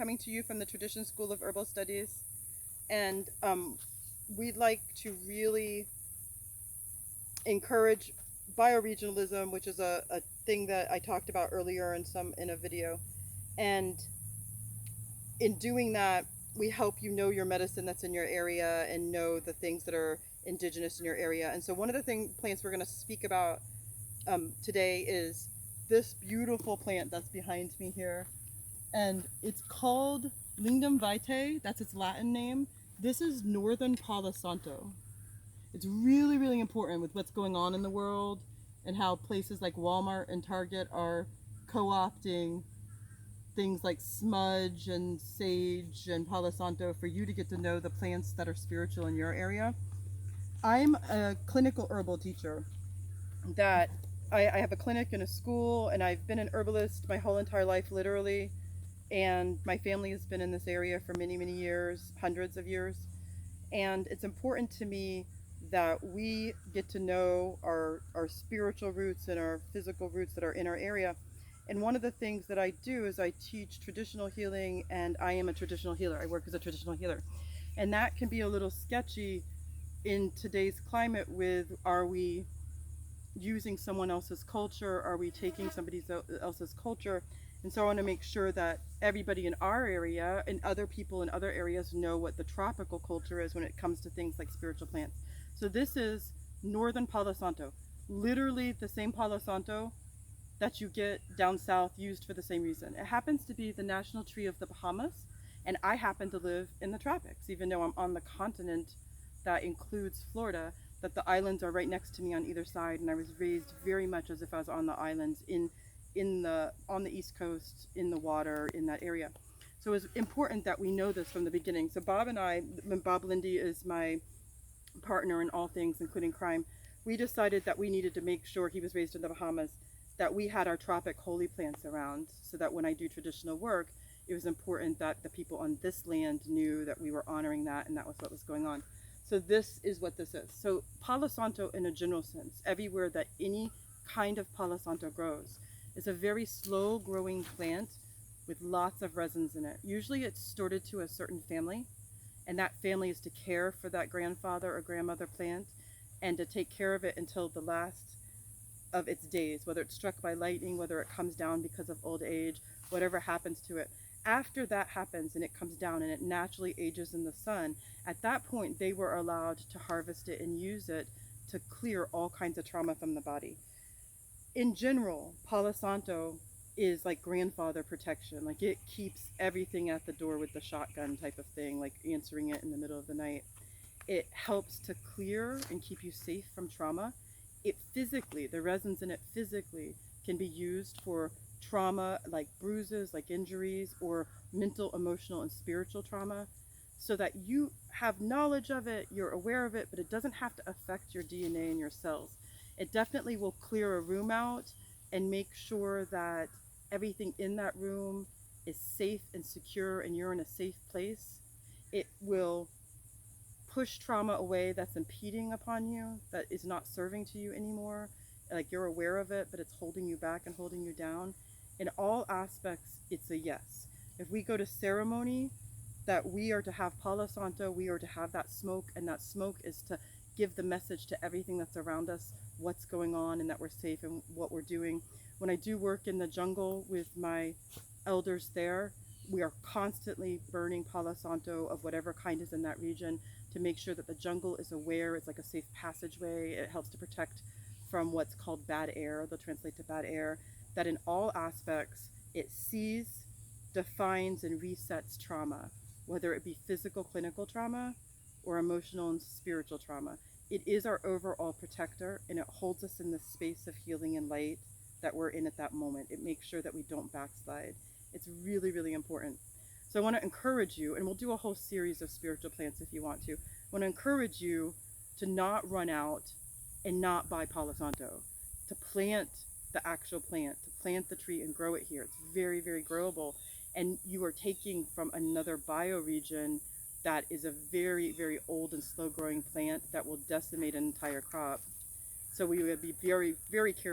coming to you from the Tradition School of Herbal Studies, and we'd like to really encourage bioregionalism, which is a thing that I talked about earlier in a video. And in doing that, we help you know your medicine that's in your area and know the things that are indigenous in your area. And so one of the plants we're going to speak about today is this beautiful plant that's behind me here. And it's called Lignum vitae. That's its Latin name. This is northern Palo Santo. It's really, really important with what's going on in the world and how places like Walmart and Target are co-opting things like smudge and sage and Palo Santo for you to get to know the plants that are spiritual in your area. I'm a clinical herbal teacher that I have a clinic in a school, and I've been an herbalist my whole entire life, literally. And my family has been in this area for many, many years, hundreds of years. And it's important to me that we get to know our spiritual roots and our physical roots that are in our area. And one of the things that I do is I teach traditional healing, and I am a traditional healer. I work as a traditional healer. And that can be a little sketchy in today's climate with, are we using someone else's culture? Are we taking somebody else's culture? And so I want to make sure that everybody in our area and other people in other areas know what the tropical culture is when it comes to things like spiritual plants. So this is northern Palo Santo, literally the same Palo Santo that you get down south, used for the same reason. It happens to be the national tree of the Bahamas, and I happen to live in the tropics, even though I'm on the continent that includes Florida, that the islands are right next to me on either side, and I was raised very much as if I was on the islands on the East Coast, in the water, in that area. So it's important that we know this from the beginning. So Bob and I, Bob Linde is my partner in all things, including crime, we decided that we needed to make sure, he was raised in the Bahamas, that we had our tropic holy plants around, so that when I do traditional work, it was important that the people on this land knew that we were honoring that, and that was what was going on. So this is what this is. So Palo Santo, in a general sense, everywhere that any kind of Palo Santo grows, is a very slow growing plant with lots of resins in it. Usually it's stored to a certain family, and that family is to care for that grandfather or grandmother plant and to take care of it until the last of its days, whether it's struck by lightning, whether it comes down because of old age, whatever happens to it. After that happens and it comes down and it naturally ages in the sun, at that point they were allowed to harvest it and use it to clear all kinds of trauma from the body. In general, Palo Santo is like grandfather protection. Like, it keeps everything at the door with the shotgun type of thing, like answering it in the middle of the night. It helps to clear and keep you safe from trauma. It physically, the resins in it physically can be used for trauma, like bruises, like injuries, or mental, emotional, and spiritual trauma, so that you have knowledge of it, you're aware of it, but it doesn't have to affect your DNA and your cells. It definitely will clear a room out and make sure that everything in that room is safe and secure and you're in a safe place. It will push trauma away that's impeding upon you, that is not serving to you anymore. Like, you're aware of it, but it's holding you back and holding you down. In all aspects, it's a yes. If we go to ceremony, that we are to have Palo Santo, we are to have that smoke, and that smoke is to give the message to everything that's around us, what's going on, and that we're safe and what we're doing. When I do work in the jungle with my elders there, we are constantly burning Palo Santo of whatever kind is in that region to make sure that the jungle is aware. It's like a safe passageway. It helps to protect from what's called bad air. They'll translate to bad air. That in all aspects, it sees, defines, and resets trauma, whether it be physical, clinical trauma, or emotional and spiritual trauma. It is our overall protector, and it holds us in the space of healing and light that we're in at that moment. It makes sure that we don't backslide. It's really, really important. So I want to encourage you, and we'll do a whole series of spiritual plants if you want to. I want to encourage you to not run out and not buy Palo Santo, to plant the actual plant, to plant the tree and grow it here. It's very, very growable. And you are taking from another bioregion that is a very, very old and slow growing plant that will decimate an entire crop. So we would be very, very careful